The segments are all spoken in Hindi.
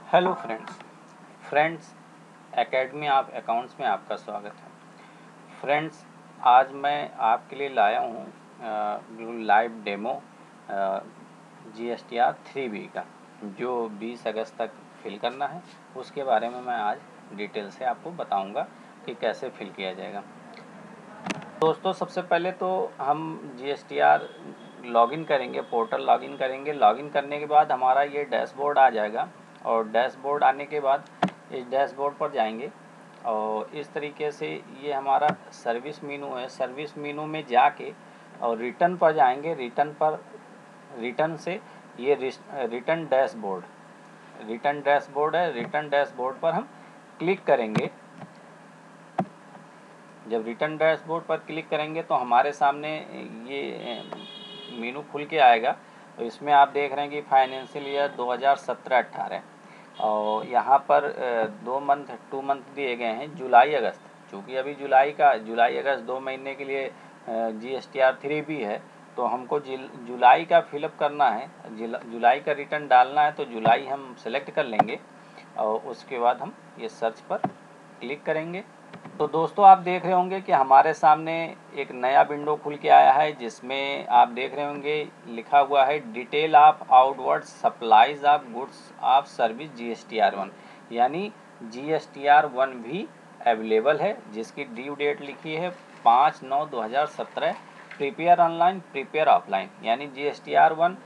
Hello friends academy of accounts में आपका स्वागत है। फ्रेंड्स, आज मैं आपके लिए लाया हूँ लाइव डेमो GSTR 3B का, जो 20 अगस्त तक फिल करना है। उसके बारे में मैं आज डिटेल से आपको बताऊंगा कि कैसे फिल किया जाएगा। दोस्तों, सबसे पहले तो हम GSTR लॉगिन करेंगे, पोर्टल लॉगिन करेंगे। लॉगिन करने के बाद हमारा ये डैशबोर्ड आ जाएगा, और डैशबोर्ड आने के बाद इस डैशबोर्ड पर जाएंगे और इस तरीके से ये हमारा सर्विस मेनू है। सर्विस मेनू में जाके और रिटर्न पर जाएंगे। रिटर्न से ये रिटर्न डैशबोर्ड है। रिटर्न डैशबोर्ड पर हम क्लिक करेंगे। जब रिटर्न डैशबोर्ड पर क्लिक करेंगे तो हमारे सामने ये मेनू खुल के आएगा। तो इसमें आप देख रहे हैं कि फाइनेंशियल ईयर 2017-18 और यहाँ पर 2 मंथ दिए गए हैं, जुलाई अगस्त। चूँकि अभी जुलाई अगस्त 2 महीने के लिए GSTR 3B है, तो हमको जुलाई का फिलअप करना है, जुलाई का रिटर्न डालना है। तो जुलाई हम सेलेक्ट कर लेंगे और उसके बाद हम ये सर्च पर क्लिक करेंगे। तो दोस्तों, आप देख रहे होंगे कि हमारे सामने एक नया विंडो खुल के आया है, जिसमें आप देख रहे होंगे लिखा हुआ है detail of outward supplies of goods of service GSTR 1, यानी GSTR 1 भी अवेलेबल है, जिसकी ड्यू डेट लिखी है 5/9/2017। प्रिपेयर ऑनलाइन, प्रिपेयर ऑफलाइन, यानी GSTR 1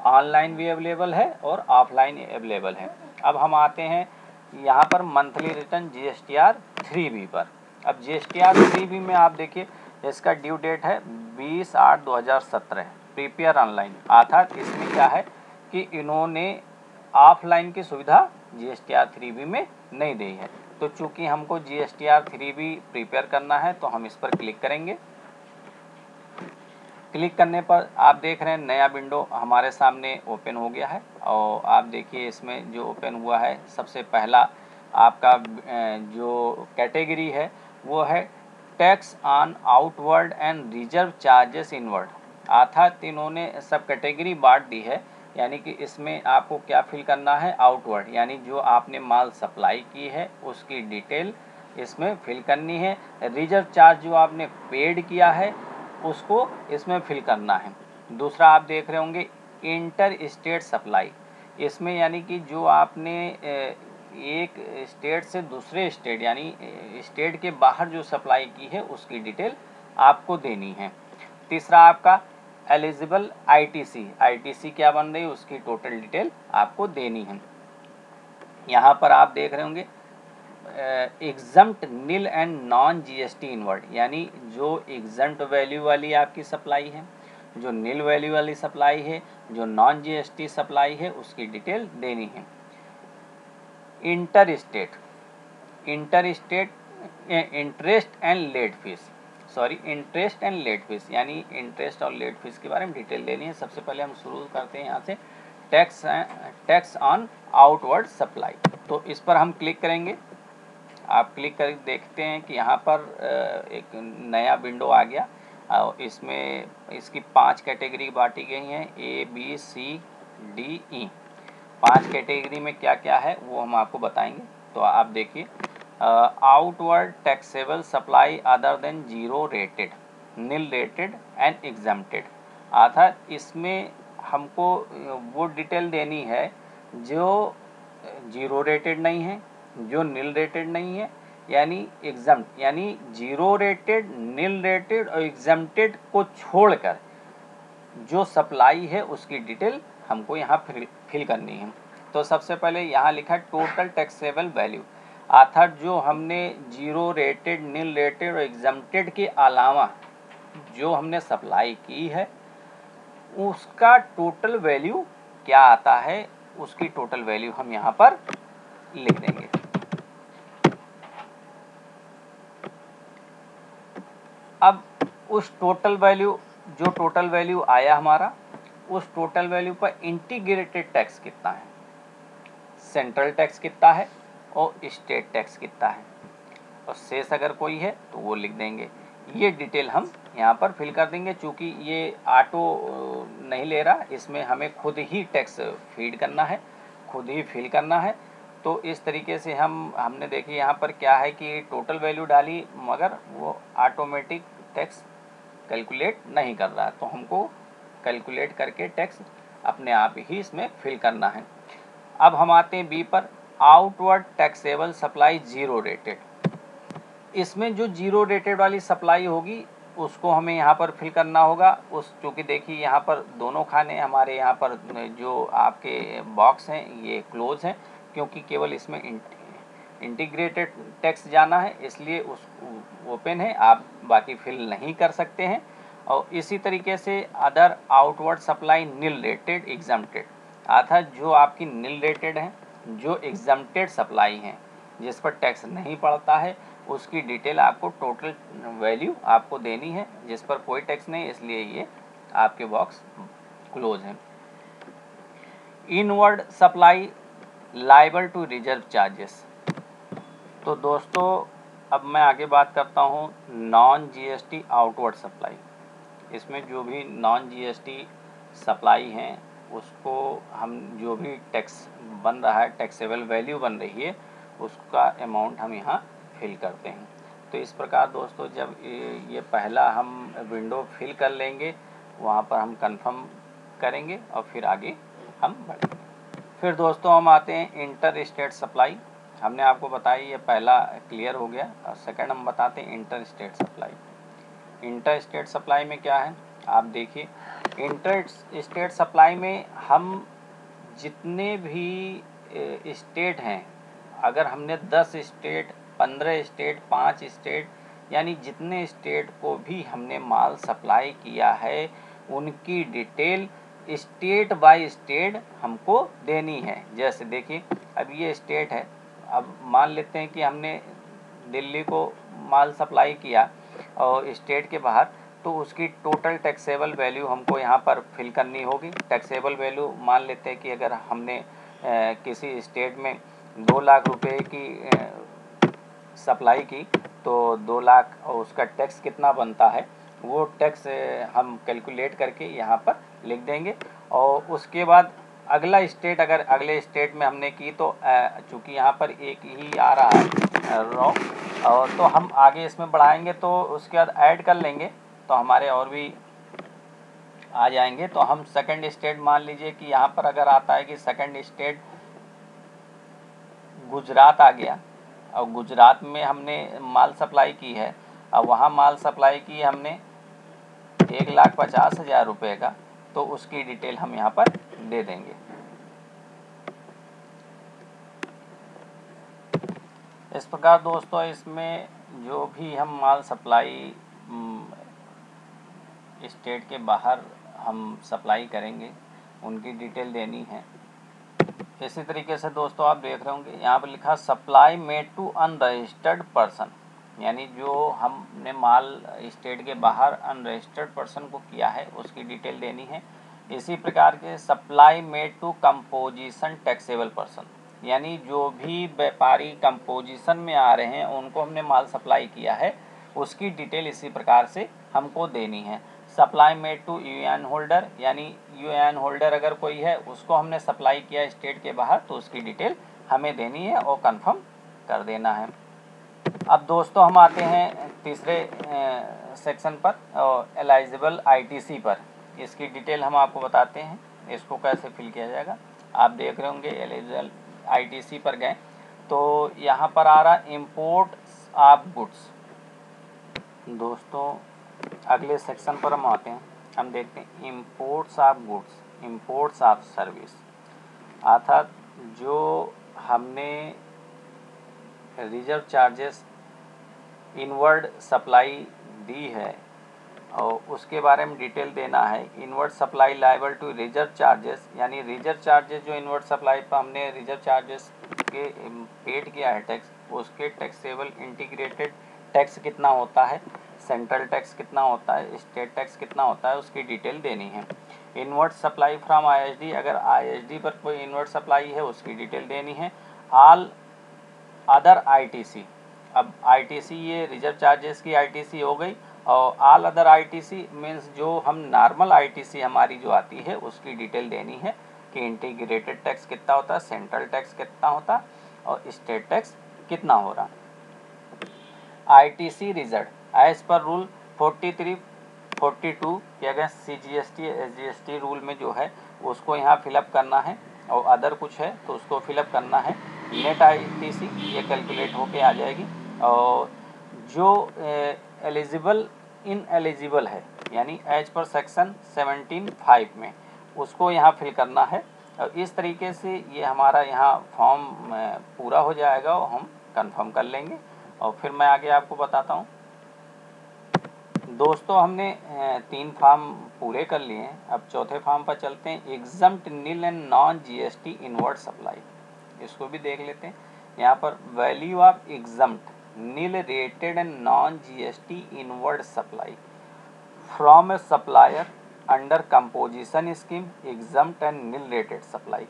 ऑनलाइन भी अवेलेबल है और ऑफलाइन अवेलेबल है। अब हम आते हैं यहाँ पर मंथली रिटर्न GSTR 3B पर। अब GSTR 3B में आप देखिए, इसका ड्यू डेट है 20/8/2017। प्रिपेयर ऑनलाइन, अर्थात इसमें क्या है कि इन्होंने ऑफलाइन की सुविधा GSTR 3B में नहीं दी है। तो चूंकि हमको GSTR 3B प्रिपेयर करना है, तो हम इस पर क्लिक करेंगे। क्लिक करने पर आप देख रहे हैं नया विंडो हमारे सामने ओपन हो गया है। और आप देखिए, इसमें जो ओपन हुआ है, सबसे पहला आपका जो कैटेगरी है वो है tax on outward and reserve charges inward. अर्थात इन्होंने सब कैटेगरी बांट दी है, यानी कि इसमें आपको क्या फिल करना है, आउटवर्ड, यानी जो आपने माल सप्लाई की है उसकी डिटेल इसमें फिल करनी है। रिजर्व चार्ज जो आपने पेड किया है उसको इसमें फिल करना है। दूसरा आप देख रहे होंगे इंटर स्टेट सप्लाई, इसमें यानी कि जो आपने एक स्टेट से दूसरे स्टेट, यानी स्टेट के बाहर जो सप्लाई की है उसकी डिटेल आपको देनी है। तीसरा आपका एलिजिबल ITC क्या बन रही है उसकी टोटल डिटेल आपको देनी है। यहाँ पर आप देख रहे होंगे exempt nil and non GST inward, यानी जो एग्जम्प्ट वैल्यू वाली आपकी सप्लाई है, जो नील वैल्यू वाली सप्लाई है, जो नॉन GST सप्लाई है, उसकी डिटेल देनी है। Inter state interest and let fees, यानी इंटरेस्ट और लेट फीस के बारे में डिटेल देनी है। सबसे पहले हम शुरू करते हैं यहाँ से टैक्स ऑन आउटवर्ड सप्लाई। तो इस पर हम क्लिक करेंगे। आप क्लिक कर देखते हैं कि यहाँ पर एक नया विंडो आ गया और इसमें इसकी 5 कैटेगरी बांटी गई हैं, ABCDE। 5 कैटेगरी में क्या क्या है वो हम आपको बताएंगे। तो आप देखिए, outward taxable supply other than zero rated, nil rated and exempted. अर्थात इसमें हमको वो डिटेल देनी है जो जीरो रेटेड नहीं है, जो नील रेटेड नहीं है, यानी एग्जम्प्ट, यानी जीरो रेटेड, नील रेटेड और एग्जम्प्टेड को छोड़कर जो सप्लाई है उसकी डिटेल हमको यहाँ फिल करनी है। तो सबसे पहले यहाँ लिखा है टोटल टैक्सेबल वैल्यू, अर्थात जो हमने जीरो रेटेड, नील रेटेड और एग्जम्प्टेड के अलावा जो हमने सप्लाई की है उसका टोटल वैल्यू क्या आता है, उसकी टोटल वैल्यू हम यहाँ पर लिख देंगे। अब उस टोटल वैल्यू आया हमारा, उस टोटल वैल्यू पर इंटीग्रेटेड टैक्स कितना है, सेंट्रल टैक्स कितना है और स्टेट टैक्स कितना है, और शेष अगर कोई है तो वो लिख देंगे। ये डिटेल हम यहाँ पर फिल कर देंगे। चूँकि ये ऑटो नहीं ले रहा, इसमें हमें खुद ही टैक्स फीड करना है, खुद ही फिल करना है। तो इस तरीके से हमने देखी यहाँ पर क्या है कि टोटल वैल्यू डाली मगर वो ऑटोमेटिक टैक्स कैलकुलेट नहीं कर रहा है, तो हमको कैलकुलेट करके टैक्स अपने आप ही इसमें फिल करना है। अब हम आते हैं बी पर, outward taxable supply zero rated. इसमें जो जीरो रेटेड वाली सप्लाई होगी उसको हमें यहाँ पर फिल करना होगा। उस चूँकि देखिए यहाँ पर दोनों खाने हमारे यहाँ पर जो आपके बॉक्स हैं ये क्लोज हैं, क्योंकि केवल इसमें इंटीग्रेटेड टैक्स जाना है, इसलिए उस ओपन है, आप बाकी फिल नहीं कर सकते हैं। और इसी तरीके से other outward supply nil rated exempted, अर्थात जो आपकी नील रेटेड हैं, जो एग्जम्प्टेड सप्लाई हैं जिस पर टैक्स नहीं पड़ता है, उसकी डिटेल आपको टोटल वैल्यू आपको देनी है, जिस पर कोई टैक्स नहीं, इसलिए ये आपके बॉक्स क्लोज है। Inward supply liable to reserve charges. तो दोस्तों अब मैं आगे बात करता हूँ नॉन जीएसटी आउटवर्ड सप्लाई। इसमें जो भी नॉन जीएसटी सप्लाई हैं उसको हम जो भी टैक्स बन रहा है, टैक्सेबल वैल्यू बन रही है, उसका अमाउंट हम यहाँ फिल करते हैं। तो इस प्रकार दोस्तों जब ये पहला हम विंडो फिल कर लेंगे, वहाँ पर हम कंफर्म करेंगे और फिर आगे हम बढ़ेंगे। फिर दोस्तों हम आते हैं इंटर स्टेट सप्लाई। हमने आपको बताया ये पहला क्लियर हो गया, और सेकंड हम बताते हैं inter state supply. Inter state supply में क्या है आप देखिए, इंटर स्टेट सप्लाई में हम जितने भी स्टेट हैं, अगर हमने 10 स्टेट, 15 स्टेट, 5 स्टेट, यानी जितने स्टेट को भी हमने माल सप्लाई किया है उनकी डिटेल स्टेट बाय स्टेट हमको देनी है। जैसे देखिए अब ये स्टेट है, अब मान लेते हैं कि हमने दिल्ली को माल सप्लाई किया और स्टेट के बाहर, तो उसकी टोटल टैक्सेबल वैल्यू हमको यहाँ पर फिल करनी होगी। टैक्सेबल वैल्यू मान लेते हैं कि अगर हमने किसी स्टेट में 2 लाख रुपए की सप्लाई की, तो 2 लाख और उसका टैक्स कितना बनता है वो टैक्स हम कैलकुलेट करके यहाँ पर लिख देंगे। और उसके बाद अगला स्टेट, अगर अगले स्टेट में हमने की तो चूँकि यहाँ पर एक ही आ रहा है रॉ, और तो हम आगे इसमें बढ़ाएंगे तो उसके बाद ऐड कर लेंगे तो हमारे और भी आ जाएंगे। तो हम सेकंड स्टेट मान लीजिए कि यहाँ पर अगर आता है कि सेकंड स्टेट गुजरात आ गया, और गुजरात में हमने माल सप्लाई की है, और वहाँ माल सप्लाई की हमने 1,50,000 रुपये का, तो उसकी डिटेल हम यहाँ पर दे देंगे। इस प्रकार दोस्तों इसमें जो भी हम माल सप्लाई स्टेट के बाहर हम सप्लाई करेंगे उनकी डिटेल देनी है। इसी तरीके से दोस्तों आप देख रहे होंगे यहाँ पर लिखा supply made to unregistered person, यानी जो हमने माल स्टेट के बाहर अनरजिस्टर्ड पर्सन को किया है उसकी डिटेल देनी है। इसी प्रकार के supply made to composition taxable person, यानी जो भी व्यापारी कंपोजिशन में आ रहे हैं उनको हमने माल सप्लाई किया है उसकी डिटेल इसी प्रकार से हमको देनी है। Supply made to UN holder, यानी यूएन होल्डर अगर कोई है उसको हमने सप्लाई किया स्टेट के बाहर तो उसकी डिटेल हमें देनी है और कंफर्म कर देना है। अब दोस्तों हम आते हैं तीसरे सेक्शन पर, एलिजिबल आईटीसी पर। इसकी डिटेल हम आपको बताते हैं इसको कैसे फिल किया जाएगा। आप देख रहे होंगे एलिजिबल आईटीसी पर गए तो यहाँ पर आ रहा इंपोर्ट ऑफ गुड्स। दोस्तों अगले सेक्शन पर हम आते हैं, हम देखते हैं imports of goods, imports of service, अर्थात जो हमने रिजर्व चार्जेस इनवर्ड सप्लाई दी है और उसके बारे में डिटेल देना है। Inward supply liable to reserve charges, यानी रिजर्व चार्जेस जो इनवर्ड सप्लाई पर हमने रिजर्व चार्जेस के पेड किया है टैक्स, उसके टैक्सेबल इंटीग्रेटेड टैक्स कितना होता है, सेंट्रल टैक्स कितना होता है, स्टेट टैक्स कितना होता है, उसकी डिटेल देनी है। इनवर्ड सप्लाई फ्रॉम आईएसडी, अगर आईएसडी पर कोई इनवर्ड सप्लाई है उसकी डिटेल देनी है। ऑल अदर आईटीसी, अब आईटीसी ये रिजर्व चार्जेस की आईटीसी हो गई, और ऑल अदर आईटीसी मीन्स जो हम नॉर्मल आईटीसी हमारी जो आती है उसकी डिटेल देनी है कि इंटीग्रेटेड टैक्स कितना होता है, सेंट्रल टैक्स कितना होता है, और स्टेट टैक्स कितना हो रहा। ITC result as per rule 43, 42 कि अगर CGST SGST रूल में जो है उसको यहाँ फिलअप करना है और अदर कुछ है तो उसको फिलअप करना है। नेट ITC ये कैलकुलेट होके आ जाएगी और जो एलिजिबल इन एलिजिबल है यानी एज पर सेक्शन 17(5) में उसको यहाँ फिल करना है। और इस तरीके से ये हमारा यहाँ फॉर्म पूरा हो जाएगा और हम कंफर्म कर लेंगे और फिर मैं आगे आपको बताता हूँ। दोस्तों हमने 3 फॉर्म पूरे कर लिए हैं। अब चौथे फॉर्म पर चलते हैं, exempt nil and non GST inward supply. इसको भी देख लेते हैं। यहाँ पर value of exempt nil rated and non GST inward supply from a supplier under composition scheme exempt and nil rated supply.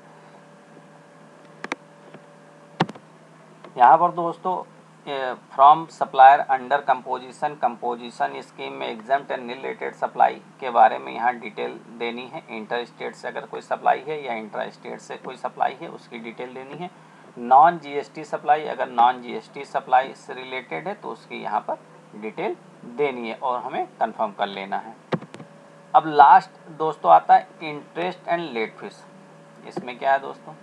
यहाँ पर दोस्तों from supplier under composition scheme में exempt and nil rated supply के बारे में यहाँ डिटेल देनी है। इंटर स्टेट से अगर कोई सप्लाई है या इंट्रा स्टेट से कोई सप्लाई है उसकी डिटेल देनी है। नॉन GST सप्लाई, अगर नॉन GST सप्लाई से रिलेटेड है तो उसकी यहाँ पर डिटेल देनी है और हमें कंफर्म कर लेना है। अब लास्ट दोस्तों आता है इंटरेस्ट एंड लेट फीस। इसमें क्या है दोस्तों,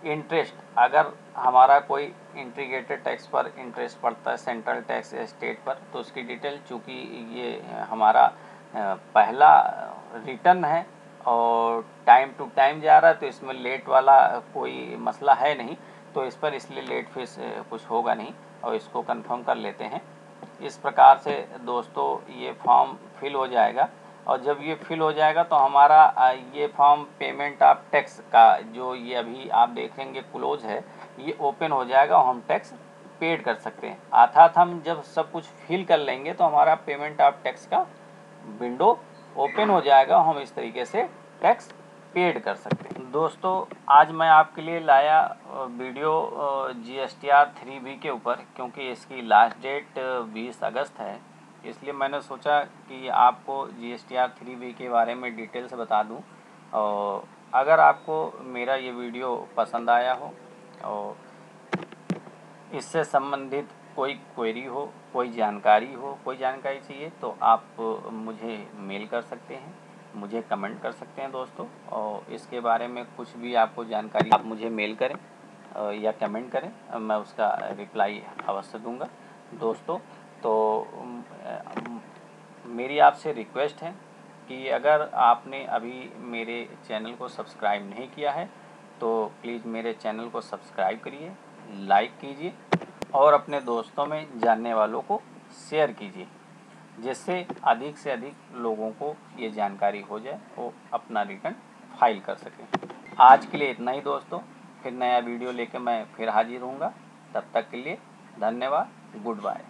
इंटरेस्ट अगर हमारा कोई इंटीग्रेटेड टैक्स पर इंटरेस्ट पड़ता है सेंट्रल टैक्स या स्टेट पर तो उसकी डिटेल, चूँकि ये हमारा पहला रिटर्न है और टाइम टू टाइम जा रहा है तो इसमें लेट वाला कोई मसला है नहीं, तो इस पर इसलिए लेट फीस कुछ होगा नहीं और इसको कंफर्म कर लेते हैं। इस प्रकार से दोस्तों ये फॉर्म फिल हो जाएगा और जब ये फिल हो जाएगा तो हमारा ये फॉर्म पेमेंट ऑफ टैक्स का जो ये अभी आप देखेंगे क्लोज है, ये ओपन हो जाएगा और हम टैक्स पेड कर सकते हैं। अर्थात हम जब सब कुछ फिल कर लेंगे तो हमारा पेमेंट ऑफ टैक्स का विंडो ओपन हो जाएगा और हम इस तरीके से टैक्स पेड कर सकते हैं। दोस्तों आज मैं आपके लिए लाया वीडियो GSTR 3B के ऊपर, क्योंकि इसकी लास्ट डेट 20 अगस्त है, इसलिए मैंने सोचा कि आपको GSTR 3B के बारे में डिटेल से बता दूं। और अगर आपको मेरा ये वीडियो पसंद आया हो और इससे संबंधित कोई क्वेरी हो, कोई जानकारी चाहिए तो आप मुझे मेल कर सकते हैं, मुझे कमेंट कर सकते हैं दोस्तों। और इसके बारे में कुछ भी आपको जानकारी आप मुझे मेल करें या कमेंट करें, मैं उसका रिप्लाई अवश्य दूंगा दोस्तों। तो मेरी आपसे रिक्वेस्ट है कि अगर आपने अभी मेरे चैनल को सब्सक्राइब नहीं किया है तो प्लीज़ मेरे चैनल को सब्सक्राइब करिए, लाइक कीजिए और अपने दोस्तों में जानने वालों को शेयर कीजिए, जिससे अधिक से अधिक लोगों को ये जानकारी हो जाए, वो अपना रिटर्न फाइल कर सकें। आज के लिए इतना ही दोस्तों, फिर नया वीडियो लेकर मैं फिर हाजिर होऊंगा। तब तक के लिए धन्यवाद, गुड बाय।